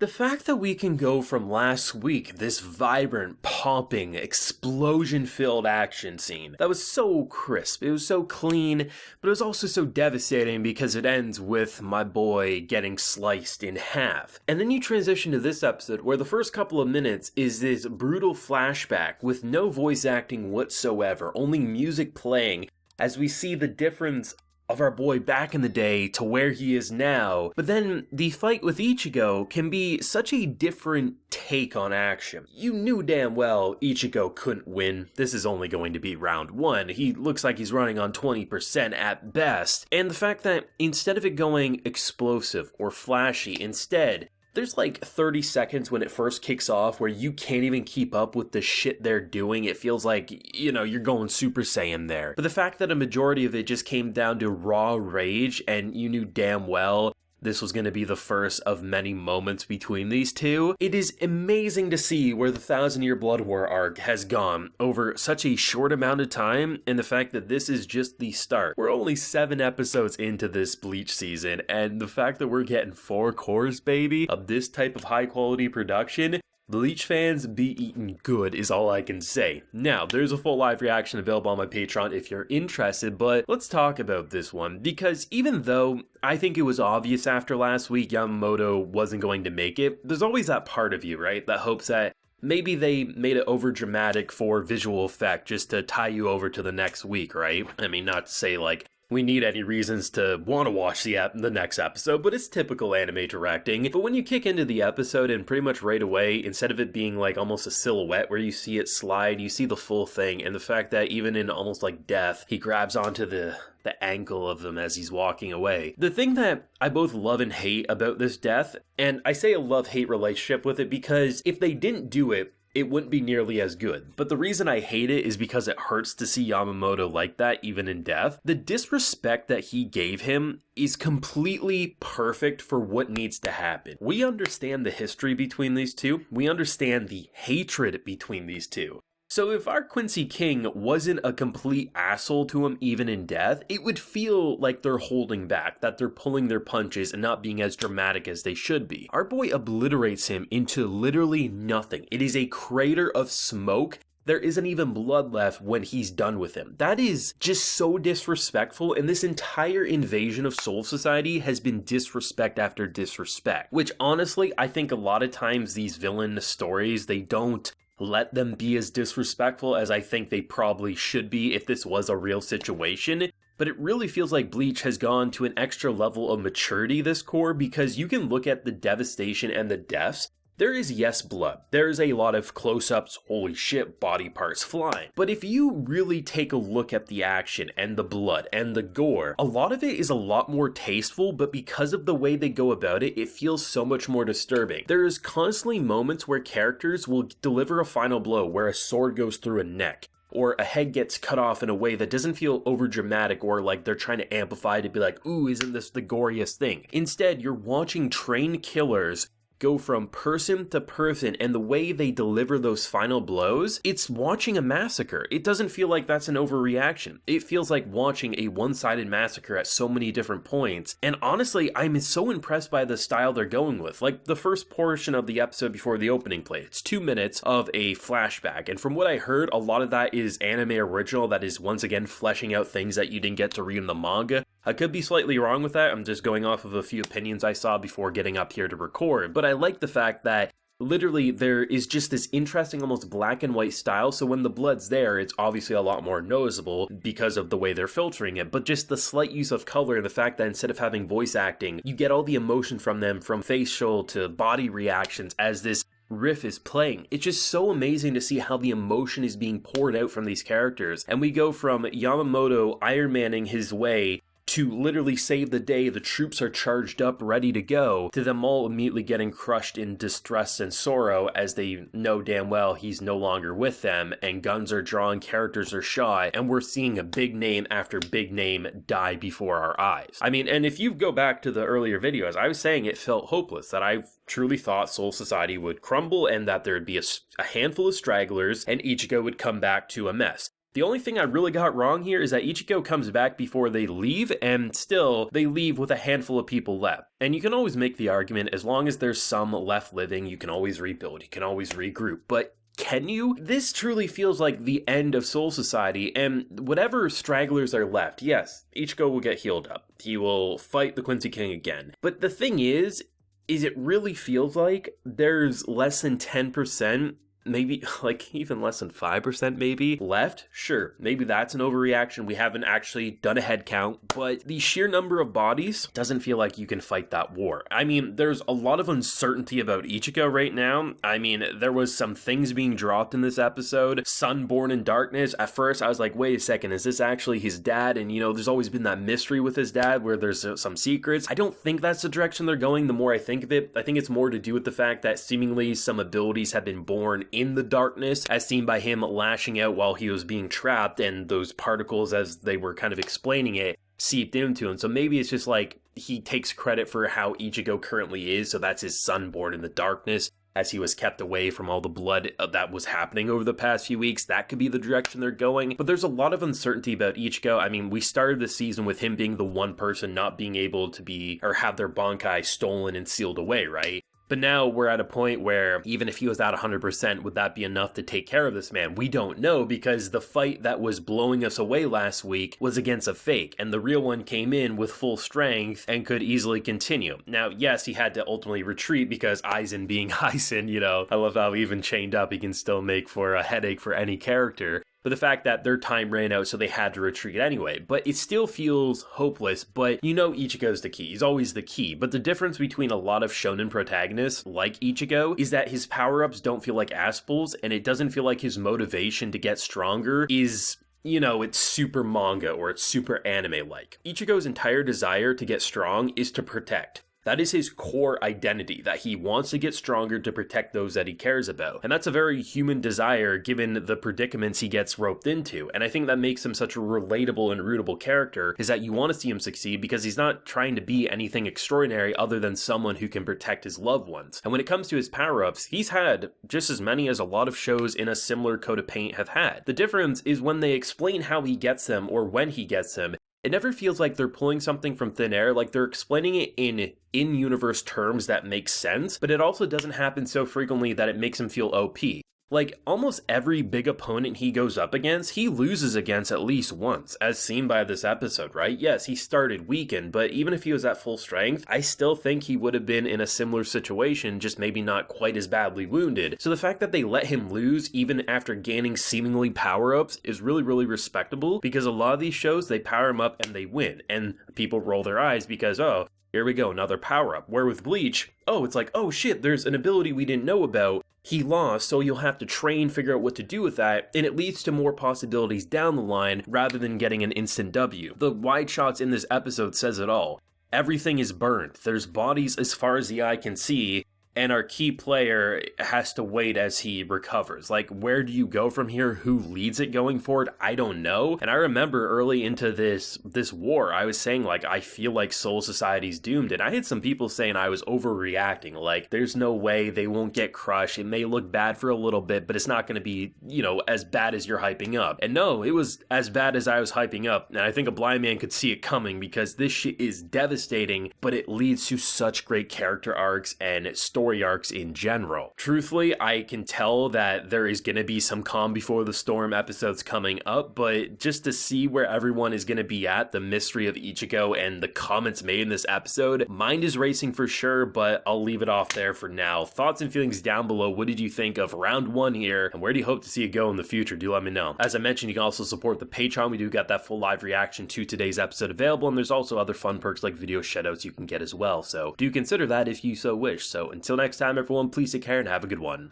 The fact that we can go from last week, this vibrant, popping, explosion-filled action scene that was so crisp, it was so clean, but it was also so devastating because it ends with my boy getting sliced in half. And then you transition to this episode where the first couple of minutes is this brutal flashback with no voice acting whatsoever, only music playing as we see the difference of our boy back in the day to where he is now. But then the fight with Ichigo can be such a different take on action. You knew damn well Ichigo couldn't win. This is only going to be round 1. He looks like he's running on 20% at best. And the fact that instead of it going explosive or flashy, instead there's like 30 seconds when it first kicks off where you can't even keep up with the shit they're doing. It feels like, you're going Super Saiyan there. But the fact that a majority of it just came down to raw rage, and you knew damn well this was going to be the first of many moments between these two. It is amazing to see where the 1,000-Year Blood War arc has gone over such a short amount of time, and the fact that this is just the start. We're only 7 episodes into this Bleach season, and the fact that we're getting 4 cores, baby, of this type of high-quality production, Bleach fans be eating good is all I can say. Now, there's a full live reaction available on my Patreon if you're interested, but let's talk about this one, because even though I think it was obvious after last week Yamamoto wasn't going to make it, there's always that part of you, right, that hopes that maybe they made it over dramatic for visual effect just to tie you over to the next week, right? I mean, not to say like we need any reasons to want to watch the next episode, but it's typical anime directing. But when you kick into the episode and pretty much right away, instead of it being like almost a silhouette where you see it slide, you see the full thing, and the fact that even in almost like death, he grabs onto the ankle of them as he's walking away. The thing that I both love and hate about this death, and I say a love-hate relationship with it because if they didn't do it, it wouldn't be nearly as good. But the reason I hate it is because it hurts to see Yamamoto like that, even in death. The disrespect that he gave him is completely perfect for what needs to happen. We understand the history between these two. We understand the hatred between these two. So if our Quincy King wasn't a complete asshole to him even in death, it would feel like they're holding back, that they're pulling their punches and not being as dramatic as they should be. Our boy obliterates him into literally nothing. It is a crater of smoke. There isn't even blood left when he's done with him. That is just so disrespectful, and this entire invasion of Soul Society has been disrespect after disrespect, which honestly, I think a lot of times these villain stories, they don't let them be as disrespectful as I think they probably should be if this was a real situation. But it really feels like Bleach has gone to an extra level of maturity this core, because you can look at the devastation and the deaths. There is, yes, blood. There is a lot of close-ups, holy shit, body parts flying. But if you really take a look at the action and the blood and the gore, a lot of it is a lot more tasteful, but because of the way they go about it, it feels so much more disturbing. There is constantly moments where characters will deliver a final blow where a sword goes through a neck, or a head gets cut off in a way that doesn't feel over dramatic or like they're trying to amplify to be like, ooh, isn't this the goriest thing? Instead, you're watching trained killers go from person to person, and the way they deliver those final blows, it's watching a massacre. It doesn't feel like that's an overreaction. It feels like watching a one-sided massacre at so many different points, and honestly, I'm so impressed by the style they're going with. Like, the first portion of the episode before the opening play, it's 2 minutes of a flashback, and from what I heard, a lot of that is anime original that is once again fleshing out things that you didn't get to read in the manga. I could be slightly wrong with that, I'm just going off of a few opinions I saw before getting up here to record, but I like the fact that literally there is just this interesting almost black and white style, so when the blood's there, it's obviously a lot more noticeable because of the way they're filtering it, but just the slight use of color and the fact that instead of having voice acting, you get all the emotion from them, from facial to body reactions as this riff is playing. It's just so amazing to see how the emotion is being poured out from these characters, and we go from Yamamoto Iron Manning his way to literally save the day, the troops are charged up, ready to go, to them all immediately getting crushed in distress and sorrow as they know damn well he's no longer with them, and guns are drawn, characters are shot, and we're seeing a big name after big name die before our eyes. I mean, and if you go back to the earlier videos, I was saying it felt hopeless, that I truly thought Soul Society would crumble and that there'd be a handful of stragglers and Ichigo would come back to a mess. The only thing I really got wrong here is that Ichigo comes back before they leave, and still, they leave with a handful of people left. And you can always make the argument, as long as there's some left living, you can always rebuild, you can always regroup, but can you? This truly feels like the end of Soul Society, and whatever stragglers are left, yes, Ichigo will get healed up. He will fight the Quincy King again. But the thing is it really feels like there's less than 10%, maybe like even less than 5% maybe left. Sure, maybe that's an overreaction. We haven't actually done a head count, but the sheer number of bodies doesn't feel like you can fight that war. I mean, there's a lot of uncertainty about Ichigo right now. I mean, there was some things being dropped in this episode. Sun born in darkness. At first, I was like, wait a second, is this actually his dad? And there's always been that mystery with his dad where there's some secrets. I don't think that's the direction they're going the more I think of it. I think it's more to do with the fact that seemingly some abilities have been born in the darkness, as seen by him lashing out while he was being trapped, and those particles, as they were kind of explaining it, seeped into him. So maybe it's just like he takes credit for how Ichigo currently is, so that's his son born in the darkness, as he was kept away from all the blood that was happening over the past few weeks. That could be the direction they're going. But there's a lot of uncertainty about Ichigo. I mean, we started the season with him being the one person not being able to be, or have their Bankai stolen and sealed away, right? But now we're at a point where even if he was at 100%, would that be enough to take care of this man? We don't know, because the fight that was blowing us away last week was against a fake, and the real one came in with full strength and could easily continue. Now, yes, he had to ultimately retreat because Aizen being Aizen, I love how even chained up he can still make for a headache for any character. But the fact that their time ran out, so they had to retreat anyway. But it still feels hopeless, but Ichigo's the key. He's always the key. But the difference between a lot of shonen protagonists, like Ichigo, is that his power-ups don't feel like aspals, and it doesn't feel like his motivation to get stronger is, it's super manga or it's super anime-like. Ichigo's entire desire to get strong is to protect. That is his core identity, that he wants to get stronger to protect those that he cares about. And that's a very human desire given the predicaments he gets roped into. And I think that makes him such a relatable and rootable character, is that you want to see him succeed because he's not trying to be anything extraordinary other than someone who can protect his loved ones. And when it comes to his power-ups, he's had just as many as a lot of shows in a similar coat of paint have had. The difference is when they explain how he gets them or when he gets them, it never feels like they're pulling something from thin air, like they're explaining it in in-universe terms that make sense, but it also doesn't happen so frequently that it makes him feel OP. Like, almost every big opponent he goes up against, he loses against at least once, as seen by this episode, right? Yes, he started weakened, but even if he was at full strength, I still think he would have been in a similar situation, just maybe not quite as badly wounded. So the fact that they let him lose, even after gaining seemingly power-ups, is really, really respectable, because a lot of these shows, they power him up and they win, and people roll their eyes because, oh, here we go, another power-up. Where with Bleach, oh, it's like, oh shit, there's an ability we didn't know about. He lost, so you'll have to train, figure out what to do with that, and it leads to more possibilities down the line rather than getting an instant W. The wide shots in this episode says it all. Everything is burned. There's bodies as far as the eye can see, and our key player has to wait as he recovers. Like, where do you go from here? Who leads it going forward? I don't know. And I remember early into this war, I was saying, like, I feel like Soul Society's doomed. And I had some people saying I was overreacting. Like, there's no way they won't get crushed. It may look bad for a little bit, but it's not going to be, as bad as you're hyping up. And no, it was as bad as I was hyping up. And I think a blind man could see it coming because this shit is devastating, but it leads to such great character arcs and story arcs in general. Truthfully, I can tell that there is going to be some calm before the storm episodes coming up, but just to see where everyone is going to be at, the mystery of Ichigo and the comments made in this episode, mind is racing for sure, but I'll leave it off there for now. Thoughts and feelings down below. What did you think of round 1 here, and where do you hope to see it go in the future? Do let me know. As I mentioned, you can also support the Patreon. We do got that full live reaction to today's episode available, and there's also other fun perks like video shoutouts you can get as well, so do consider that if you so wish. So until next time, everyone, please take care and have a good one.